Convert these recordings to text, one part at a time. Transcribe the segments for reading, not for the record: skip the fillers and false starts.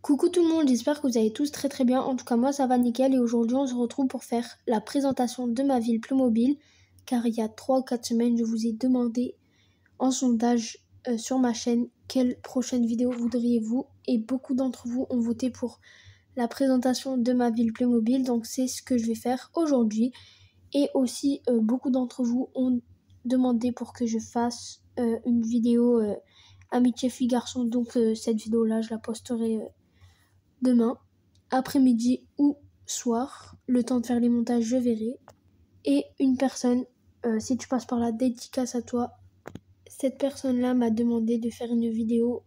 Coucou tout le monde, j'espère que vous allez tous très bien. En tout cas moi ça va nickel et aujourd'hui on se retrouve pour faire la présentation de ma ville Playmobil. Car il y a 3 ou 4 semaines je vous ai demandé en sondage sur ma chaîne quelle prochaine vidéo voudriez-vous. Et beaucoup d'entre vous ont voté pour la présentation de ma ville Playmobil. Donc c'est ce que je vais faire aujourd'hui. Et aussi beaucoup d'entre vous ont demandé pour que je fasse une vidéo amitié fille-garçon. Donc cette vidéo là je la posterai demain, après-midi ou soir. Le temps de faire les montages, je verrai. Et une personne, si tu passes par là, dédicace à toi. Cette personne-là m'a demandé de faire une vidéo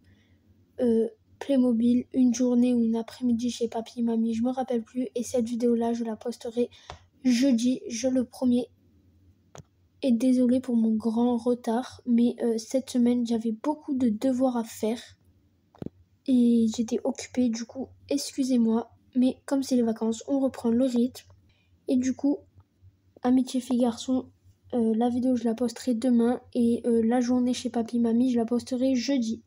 Playmobil, une journée ou une après-midi chez papy et mamie, je me rappelle plus. Et cette vidéo-là, je la posterai jeudi, je le promets. Et désolée pour mon grand retard, mais cette semaine, j'avais beaucoup de devoirs à faire. Et j'étais occupée, du coup, excusez-moi. Mais comme c'est les vacances, on reprend le rythme. Et du coup, amitié fille-garçon, la vidéo, je la posterai demain. Et la journée chez papy mamie, je la posterai jeudi.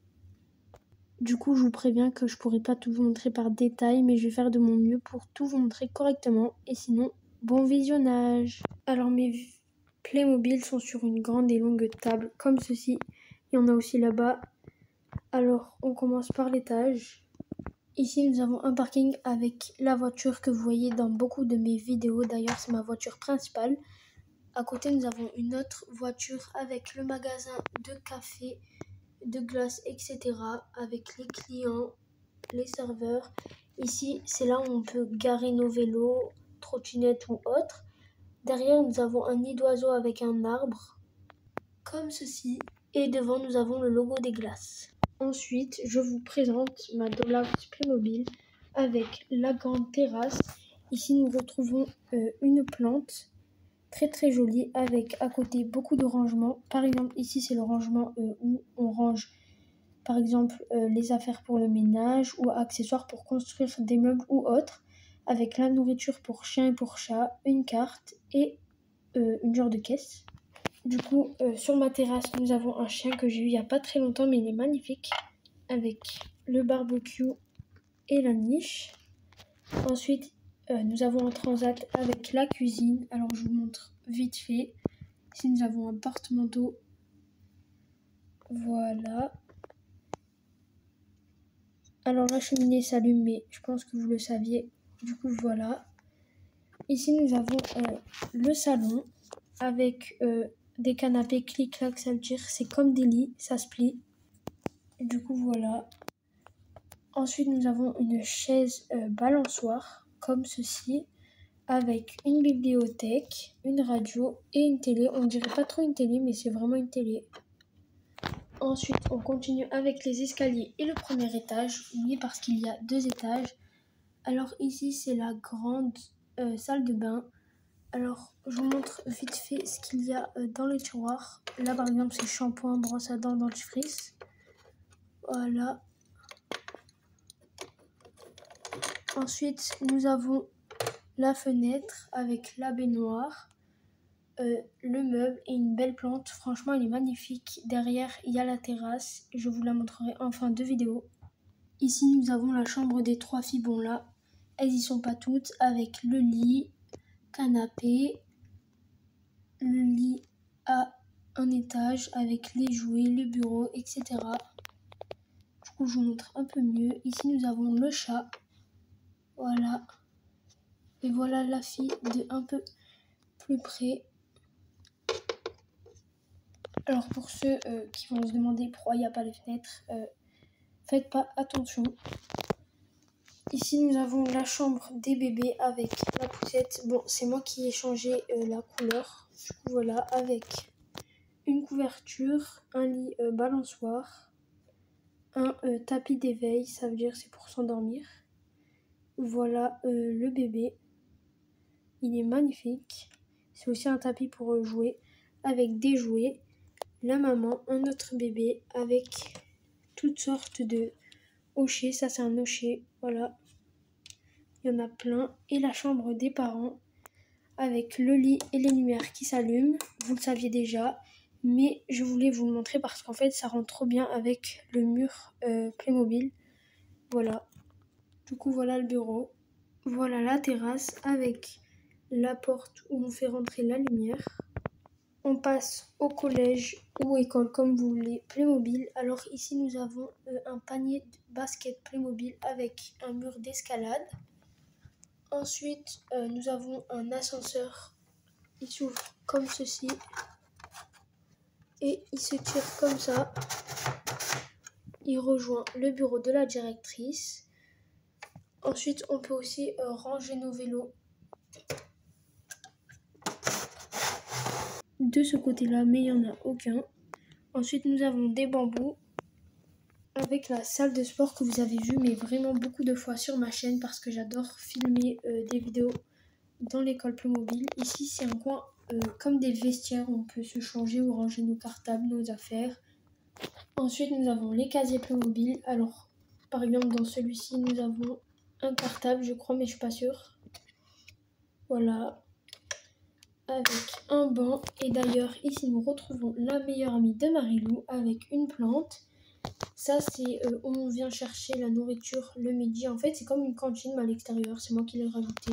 Du coup, je vous préviens que je pourrai pas tout vous montrer par détail, mais je vais faire de mon mieux pour tout vous montrer correctement. Et sinon, bon visionnage. Alors, mes Playmobil sont sur une grande et longue table, comme ceci. Il y en a aussi là-bas. Alors, on commence par l'étage. Ici, nous avons un parking avec la voiture que vous voyez dans beaucoup de mes vidéos. D'ailleurs, c'est ma voiture principale. À côté, nous avons une autre voiture avec le magasin de café, de glace, etc. Avec les clients, les serveurs. Ici, c'est là où on peut garer nos vélos, trottinettes ou autres. Derrière, nous avons un nid d'oiseau avec un arbre, comme ceci. Et devant, nous avons le logo des glaces. Ensuite, je vous présente ma Dollhouse Playmobil avec la grande terrasse. Ici, nous retrouvons une plante très jolie avec à côté beaucoup de rangements. Par exemple, ici, c'est le rangement où on range, par exemple, les affaires pour le ménage ou accessoires pour construire des meubles ou autres, avec la nourriture pour chien et pour chat, une carte et une genre de caisse. Du coup, sur ma terrasse, nous avons un chien que j'ai eu il n'y a pas très longtemps, mais il est magnifique, avec le barbecue et la niche. Ensuite, nous avons un transat avec la cuisine. Alors, je vous montre vite fait. Ici, nous avons un porte-manteau. Voilà. Alors, la cheminée s'allume, mais je pense que vous le saviez. Du coup, voilà. Ici, nous avons le salon avec des canapés clic-clac, ça veut dire c'est comme des lits, ça se plie. Du coup, voilà. Ensuite, nous avons une chaise balançoire, comme ceci, avec une bibliothèque, une radio et une télé. On dirait pas trop une télé, mais c'est vraiment une télé. Ensuite, on continue avec les escaliers et le premier étage. Oui, parce qu'il y a 2 étages. Alors ici, c'est la grande salle de bain. Alors, je vous montre vite fait ce qu'il y a dans les tiroirs. Là, par exemple, c'est shampoing, brosse à dents, dentifrice. Voilà. Ensuite, nous avons la fenêtre avec la baignoire, le meuble et une belle plante. Franchement, elle est magnifique. Derrière, il y a la terrasse. Je vous la montrerai en fin de vidéo. Ici, nous avons la chambre des 3 filles. Bon, là, elles y sont pas toutes. Avec le lit, canapé, le lit à un étage avec les jouets, le bureau, etc. Du coup, je vous montre un peu mieux. Ici, nous avons le chat. Voilà. Et voilà la fille de un peu plus près. Alors pour ceux qui vont se demander pourquoi il n'y a pas les fenêtres, faites pas attention. Ici nous avons la chambre des bébés avec la poussette. Bon, c'est moi qui ai changé la couleur. Du coup voilà, avec une couverture, un lit balançoire, un tapis d'éveil, ça veut dire c'est pour s'endormir. Voilà le bébé. Il est magnifique. C'est aussi un tapis pour jouer avec des jouets. La maman, un autre bébé avec toutes sortes de hochets. Ça, c'est un hochet. Voilà. Il y en a plein. Et la chambre des parents avec le lit et les lumières qui s'allument. Vous le saviez déjà. Mais je voulais vous le montrer parce qu'en fait, ça rend trop bien avec le mur Playmobil. Voilà. Du coup, voilà le bureau. Voilà la terrasse avec la porte où on fait rentrer la lumière. On passe au collège ou école comme vous voulez, Playmobil. Alors ici nous avons un panier de basket Playmobil avec un mur d'escalade. Ensuite nous avons un ascenseur. Il s'ouvre comme ceci et il se tire comme ça. Il rejoint le bureau de la directrice. Ensuite on peut aussi ranger nos vélos de ce côté-là, mais il n'y en a aucun. Ensuite, nous avons des bambous avec la salle de sport que vous avez vue, mais vraiment beaucoup de fois sur ma chaîne parce que j'adore filmer des vidéos dans l'école Playmobil. Ici, c'est un coin comme des vestiaires où on peut se changer ou ranger nos cartables, nos affaires. Ensuite, nous avons les casiers Playmobil. Alors, par exemple, dans celui-ci, nous avons un cartable, je crois, mais je suis pas sûre. Voilà. Avec un banc. Et d'ailleurs, ici, nous retrouvons la meilleure amie de Marilou avec une plante. Ça, c'est où on vient chercher la nourriture le midi. En fait, c'est comme une cantine, mais à l'extérieur. C'est moi qui l'ai rajouté.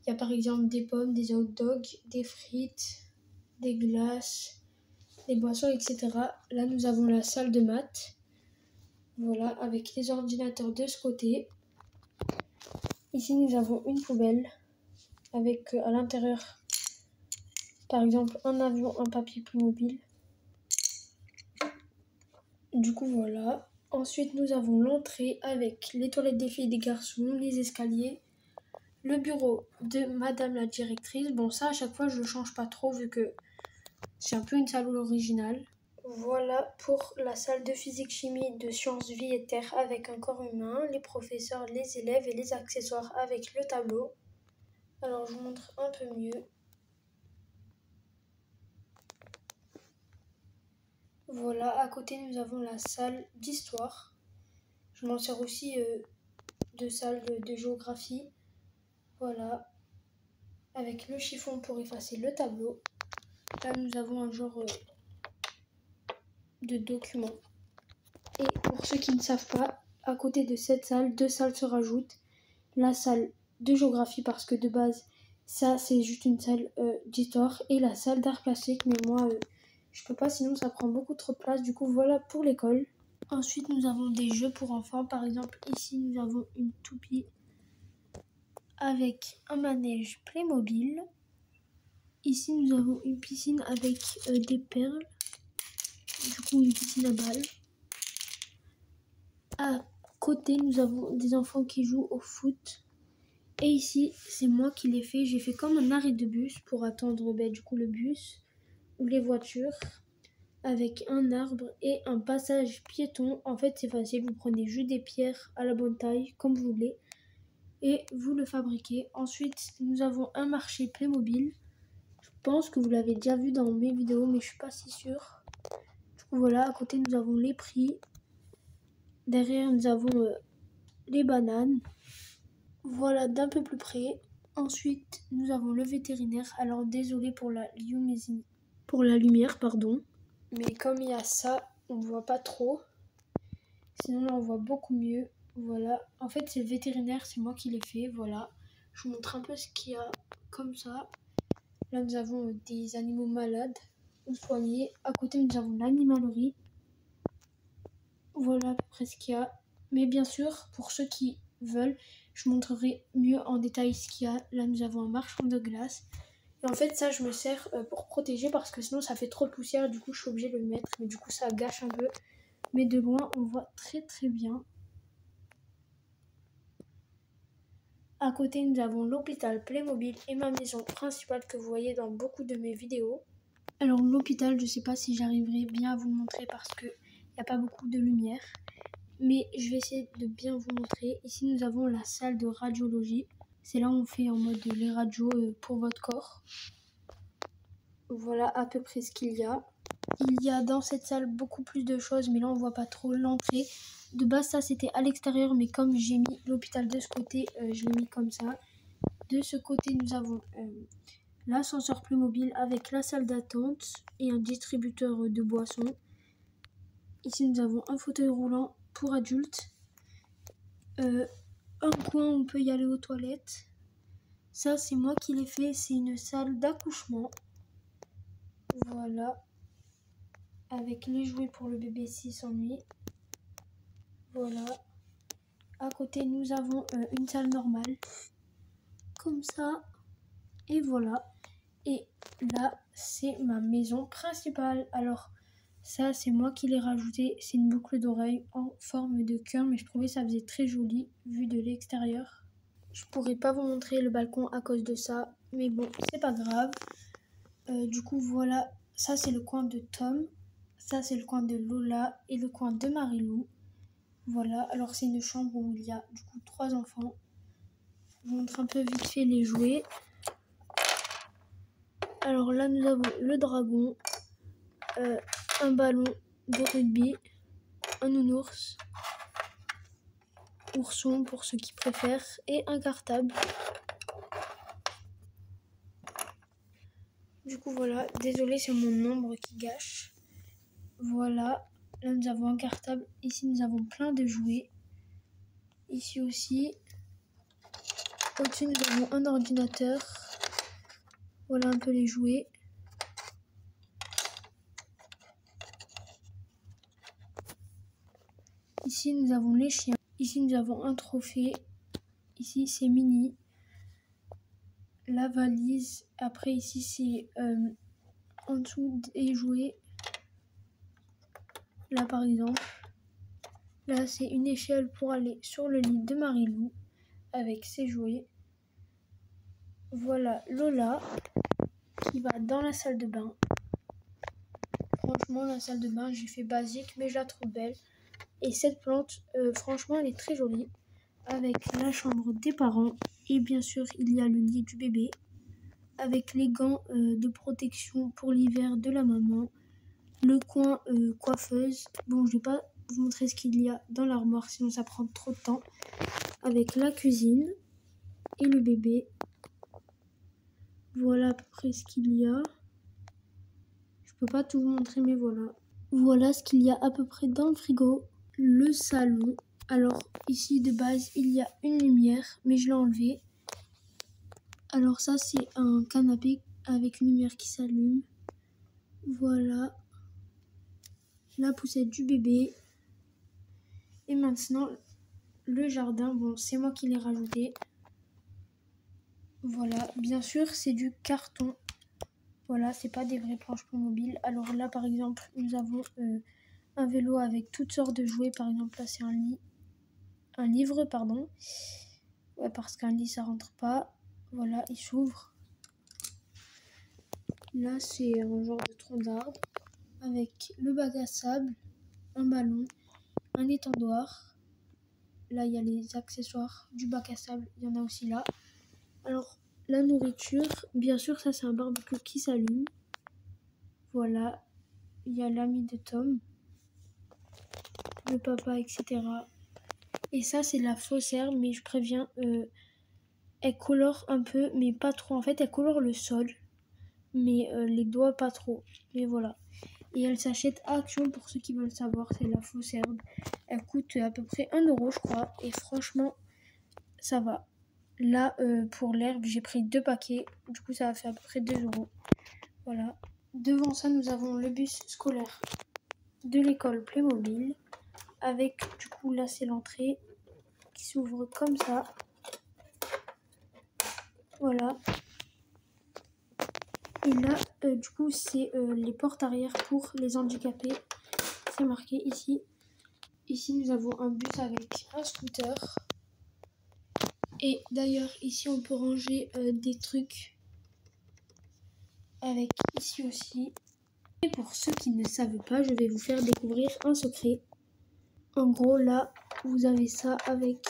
Il y a par exemple des pommes, des hot dogs, des frites, des glaces, des boissons, etc. Là, nous avons la salle de maths. Voilà, avec les ordinateurs de ce côté. Ici, nous avons une poubelle avec à l'intérieur, par exemple, un avion, un papier Playmobil. Du coup, voilà. Ensuite, nous avons l'entrée avec les toilettes des filles et des garçons, les escaliers, le bureau de Madame la directrice. Bon, ça, à chaque fois, je ne le change pas trop vu que c'est un peu une salle originale. Voilà pour la salle de physique-chimie de sciences vie et terre avec un corps humain, les professeurs, les élèves et les accessoires avec le tableau. Alors, je vous montre un peu mieux. Voilà, à côté, nous avons la salle d'histoire. Je m'en sers aussi de salle de géographie. Voilà, avec le chiffon pour effacer le tableau. Là, nous avons un genre de documents. Et pour ceux qui ne savent pas, à côté de cette salle, 2 salles se rajoutent. La salle de géographie, parce que de base, ça, c'est juste une salle d'histoire. Et la salle d'art plastique, mais moi, je peux pas, sinon ça prend beaucoup trop de place. Du coup, voilà pour l'école. Ensuite, nous avons des jeux pour enfants. Par exemple, ici, nous avons une toupie avec un manège Playmobil. Ici, nous avons une piscine avec des perles. Du coup, une piscine à balles. À côté, nous avons des enfants qui jouent au foot. Et ici, c'est moi qui l'ai fait. J'ai fait comme un arrêt de bus pour attendre du coup le bus ou les voitures. Avec un arbre et un passage piéton. En fait, c'est facile. Vous prenez juste des pierres à la bonne taille, comme vous voulez. Et vous le fabriquez. Ensuite, nous avons un marché Playmobil. Je pense que vous l'avez déjà vu dans mes vidéos, mais je suis pas si sûre. Du coup, voilà, à côté, nous avons les prix. Derrière, nous avons les bananes. Voilà, d'un peu plus près. Ensuite, nous avons le vétérinaire. Alors, désolé pour la lumière, pardon. Mais comme il y a ça, on ne voit pas trop. Sinon, là, on voit beaucoup mieux. Voilà. En fait, c'est le vétérinaire, c'est moi qui l'ai fait. Voilà. Je vous montre un peu ce qu'il y a comme ça. Là, nous avons des animaux malades ou soignés. À côté, nous avons l'animalerie. Voilà à peu près ce qu'il y a. Mais bien sûr, pour ceux qui veulent, je montrerai mieux en détail ce qu'il y a. Là, nous avons un marchand de glace. Et en fait, ça, je me sers pour protéger parce que sinon, ça fait trop de poussière. Du coup, je suis obligée de le mettre. Mais du coup, ça gâche un peu. Mais de loin, on voit très très bien. À côté, nous avons l'hôpital Playmobil et ma maison principale que vous voyez dans beaucoup de mes vidéos. Alors, l'hôpital, je ne sais pas si j'arriverai bien à vous le montrer parce qu'il n'y a pas beaucoup de lumière. Mais je vais essayer de bien vous montrer. Ici, nous avons la salle de radiologie. C'est là où on fait en mode les radios pour votre corps. Voilà à peu près ce qu'il y a. Il y a dans cette salle beaucoup plus de choses, mais là on voit pas trop l'entrée. De base, ça c'était à l'extérieur, mais comme j'ai mis l'hôpital de ce côté, je l'ai mis comme ça. De ce côté, nous avons l'ascenseur Playmobil avec la salle d'attente et un distributeur de boissons. Ici, nous avons un fauteuil roulant pour adultes. un coin où on peut y aller aux toilettes. Ça, c'est moi qui l'ai fait. C'est une salle d'accouchement. Voilà. Avec les jouets pour le bébé s'il s'ennuie. Voilà. À côté, nous avons une salle normale. Comme ça. Et voilà. Et là, c'est ma maison principale. Alors, ça, c'est moi qui l'ai rajouté. C'est une boucle d'oreille en forme de cœur. Mais je trouvais ça faisait très joli vu de l'extérieur. Je pourrais pas vous montrer le balcon à cause de ça. Mais bon, c'est pas grave. Du coup, voilà. Ça, c'est le coin de Tom. Ça, c'est le coin de Lola et le coin de Marilou. Voilà. Alors, c'est une chambre où il y a du coup 3 enfants. Je vous montre un peu vite fait les jouets. Alors là, nous avons le dragon, un ballon de rugby, un nounours, ourson pour ceux qui préfèrent, et un cartable. Du coup, voilà. Désolé, c'est mon ombre qui gâche. Voilà. Là, nous avons un cartable. Ici, nous avons plein de jouets. Ici aussi. Au-dessus, nous avons un ordinateur. Voilà un peu les jouets. Ici, nous avons les chiens. Ici, nous avons un trophée. Ici, c'est Mini. La valise. Après, ici, c'est en dessous des jouets. Là, par exemple. Là, c'est une échelle pour aller sur le lit de Marilou avec ses jouets. Voilà Lola qui va dans la salle de bain. Franchement, la salle de bain, j'ai fait basique, mais je la trouve belle. Et cette plante, franchement, elle est très jolie. Avec la chambre des parents. Et bien sûr, il y a le lit du bébé. Avec les gants de protection pour l'hiver de la maman. Le coin coiffeuse. Bon, je vais pas vous montrer ce qu'il y a dans l'armoire, sinon ça prend trop de temps. Avec la cuisine et le bébé. Voilà à peu près ce qu'il y a. Je peux pas tout vous montrer, mais voilà. Voilà ce qu'il y a à peu près dans le frigo. Le salon. Alors ici de base il y a une lumière, mais je l'ai enlevée. Alors ça c'est un canapé avec une lumière qui s'allume. Voilà. La poussette du bébé. Et maintenant le jardin. Bon, c'est moi qui l'ai rajouté. Voilà. Bien sûr c'est du carton. Voilà, c'est pas des vraies planches Playmobil. Alors là par exemple nous avons un vélo avec toutes sortes de jouets. Par exemple là c'est un livre, pardon. Ouais, parce qu'un lit ça rentre pas. Voilà, il s'ouvre. Là c'est un genre de tronc d'arbre avec le bac à sable, un ballon, un étendoir. Là il y a les accessoires du bac à sable, il y en a aussi là. Alors la nourriture, bien sûr ça c'est un barbecue qui s'allume. Voilà, il y a l'ami de Tom, le papa, etc. Et ça c'est de la fausse herbe, mais je préviens, elle colore un peu, mais pas trop. En fait elle colore le sol, mais les doigts pas trop. Mais voilà. Et elle s'achète à Action pour ceux qui veulent savoir, c'est la fausse herbe. Elle coûte à peu près 1 € je crois. Et franchement, ça va. Là, pour l'herbe, j'ai pris 2 paquets. Du coup, ça va faire à peu près 2 €. Voilà. Devant ça, nous avons le bus scolaire de l'école Playmobil. Avec, du coup, là, c'est l'entrée qui s'ouvre comme ça. Voilà. Et là, du coup, c'est les portes arrière pour les handicapés. C'est marqué ici. Ici, nous avons un bus avec un scooter. Et d'ailleurs, ici, on peut ranger des trucs. Avec ici aussi. Et pour ceux qui ne savent pas, je vais vous faire découvrir un secret. En gros, là, vous avez ça avec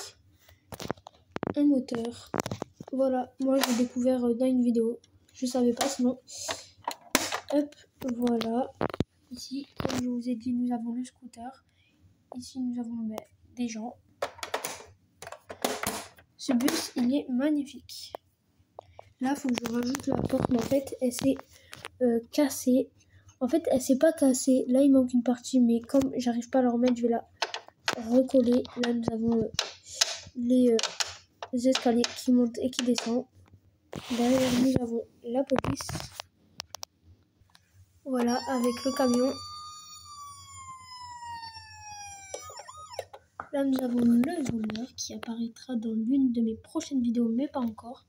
un moteur. Voilà, moi, je l'ai découvert dans une vidéo. Je savais pas sinon. Hop, voilà. Ici, comme je vous ai dit, nous avons le scooter. Ici, nous avons des gens. Ce bus, il est magnifique. Là, il faut que je rajoute la porte, mais en fait, elle s'est cassée. En fait, elle s'est pas cassée. Là, il manque une partie, mais comme j'arrive pas à la remettre, je vais la recoller. Là, nous avons les escaliers qui montent et qui descendent. Derrière, nous avons la police. Voilà, avec le camion. Là, nous avons le voleur qui apparaîtra dans l'une de mes prochaines vidéos, mais pas encore.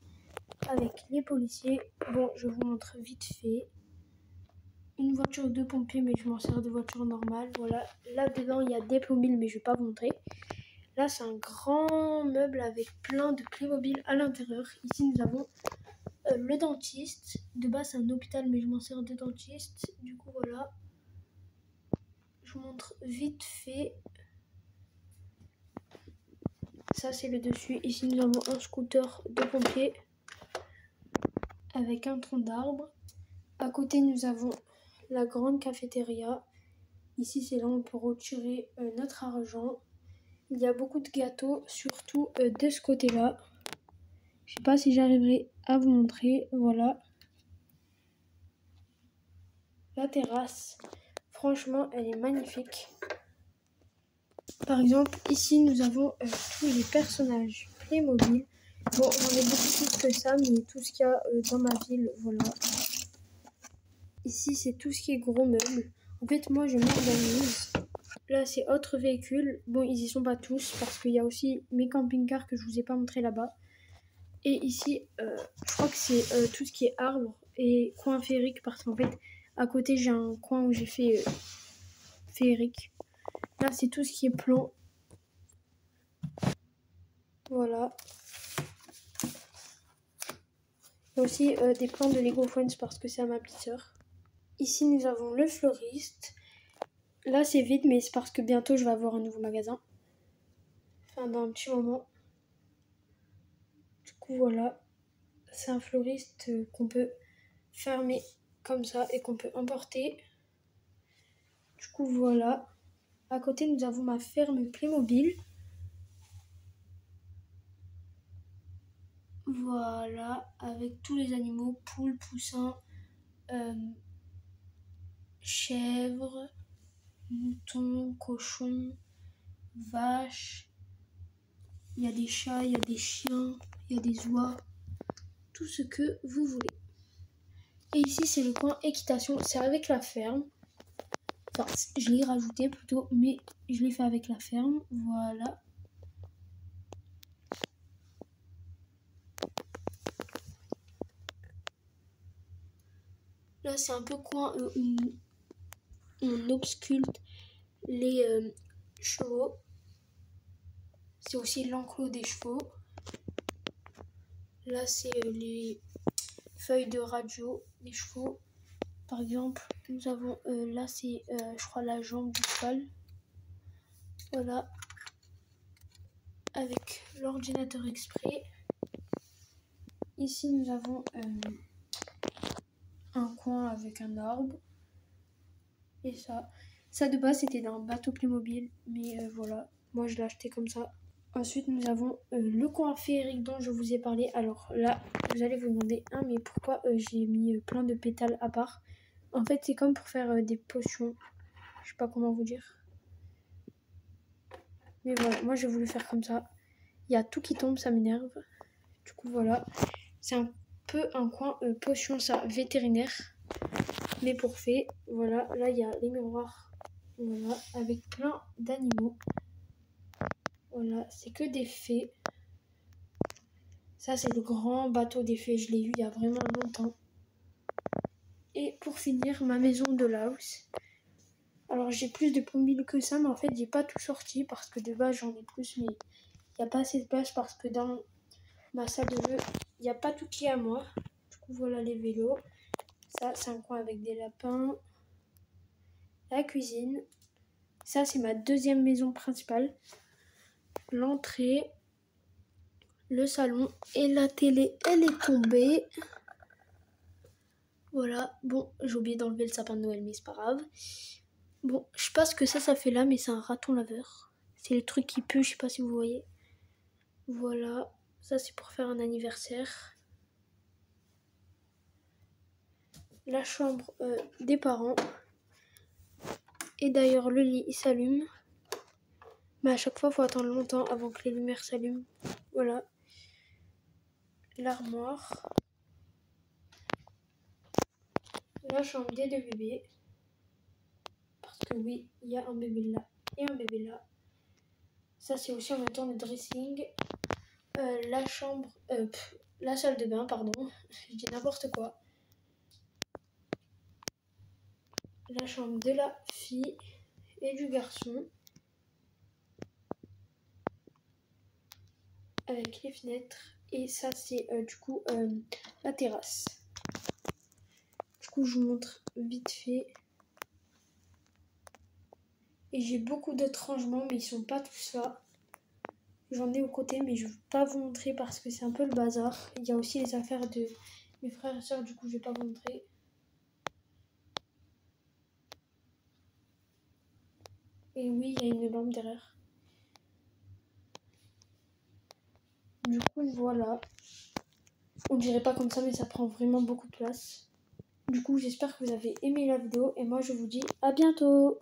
Avec les policiers. Bon, je vous montre vite fait. Une voiture de pompiers, mais je m'en sers de voiture normale. Voilà, là-dedans, il y a des Playmobil, mais je ne vais pas vous montrer. Là, c'est un grand meuble avec plein de Playmobil à l'intérieur. Ici, nous avons le dentiste. De base, c'est un hôpital, mais je m'en sers de dentiste. Du coup, voilà. Je vous montre vite fait. Ça, c'est le dessus. Ici, nous avons un scooter de pompier avec un tronc d'arbre. À côté, nous avons la grande cafétéria. Ici, c'est là où on peut retirer notre argent. Il y a beaucoup de gâteaux, surtout de ce côté-là. Je sais pas si j'arriverai à vous montrer. Voilà. La terrasse, franchement, elle est magnifique. Par exemple, ici, nous avons tous les personnages Playmobil. Bon, j'en ai beaucoup plus que ça, mais tout ce qu'il y a dans ma ville, voilà. Ici, c'est tout ce qui est gros meubles. En fait, moi, je m'organise. Là, c'est autres véhicules. Bon, ils y sont pas tous, parce qu'il y a aussi mes camping-cars que je vous ai pas montré là-bas. Et ici, je crois que c'est tout ce qui est arbres et coin féerique, parce qu'en fait, à côté, j'ai un coin où j'ai fait féerique. Là, c'est tout ce qui est plan. Voilà. Il y a aussi des plans de Lego Friends parce que c'est à ma petite sœur. Ici, nous avons le fleuriste. Là, c'est vide, mais c'est parce que bientôt, je vais avoir un nouveau magasin. Enfin, dans un petit moment. Du coup, voilà. C'est un fleuriste qu'on peut fermer comme ça et qu'on peut emporter. Du coup, voilà. À côté, nous avons ma ferme Playmobil. Voilà, avec tous les animaux, poules, poussins, chèvres, moutons, cochons, vaches. Il y a des chats, il y a des chiens, il y a des oies, tout ce que vous voulez. Et ici, c'est le coin équitation, c'est avec la ferme. Enfin, je l'ai rajouté plutôt, mais je l'ai fait avec la ferme. Voilà. Là, c'est un peu coin où on obsculte les chevaux. C'est aussi l'enclos des chevaux. Là, c'est les feuilles de radio des chevaux. Par exemple, nous avons là, c'est je crois la jambe du cheval. Voilà. Avec l'ordinateur exprès. Ici, nous avons un coin avec un arbre. Et ça de base, c'était d'un bateau Playmobil. Mais voilà, moi, je l'ai acheté comme ça. Ensuite, nous avons le coin féerique dont je vous ai parlé. Alors là, vous allez vous demander, mais pourquoi j'ai mis plein de pétales à part? En fait, c'est comme pour faire des potions. Je sais pas comment vous dire. Mais voilà, moi j'ai voulu faire comme ça. Il y a tout qui tombe, ça m'énerve. Du coup, voilà. C'est un peu un coin potion, ça, vétérinaire. Mais pour fées, voilà. Là, il y a les miroirs. Voilà, avec plein d'animaux. Voilà, c'est que des fées. Ça, c'est le grand bateau des fées. Je l'ai eu il y a vraiment longtemps. Et pour finir, ma maison de Laos. Alors, j'ai plus de Playmobil que ça, mais en fait, j'ai pas tout sorti parce que de base, j'en ai plus, mais il n'y a pas assez de place parce que dans ma salle de jeu, il n'y a pas tout qui est à moi. Du coup, voilà les vélos. Ça, c'est un coin avec des lapins. La cuisine. Ça, c'est ma deuxième maison principale. L'entrée. Le salon. Et la télé, elle est tombée. Voilà. Bon, j'ai oublié d'enlever le sapin de Noël, mais c'est pas grave. Bon, je sais pas ce que ça fait là, mais c'est un raton laveur. C'est le truc qui pue, je sais pas si vous voyez. Voilà. Ça, c'est pour faire un anniversaire. La chambre des parents. Et d'ailleurs, le lit, il s'allume. Mais à chaque fois, il faut attendre longtemps avant que les lumières s'allument. Voilà. l'armoire, la chambre des deux bébés, parce que oui, il y a un bébé là et un bébé là. Ça c'est aussi en même temps le dressing, la chambre, la salle de bain, pardon, je dis n'importe quoi. La chambre de la fille et du garçon, avec les fenêtres, et ça c'est du coup la terrasse. Du coup je vous montre vite fait. Et j'ai beaucoup d'autres rangements, mais ils sont pas tous là. J'en ai aux côtés, mais je ne vais pas vous montrer parce que c'est un peu le bazar. Il y a aussi les affaires de mes frères et sœurs, du coup je vais pas vous montrer. Et oui, il y a une lampe derrière. Du coup voilà. On dirait pas comme ça, mais ça prend vraiment beaucoup de place. Du coup j'espère que vous avez aimé la vidéo et moi je vous dis à bientôt.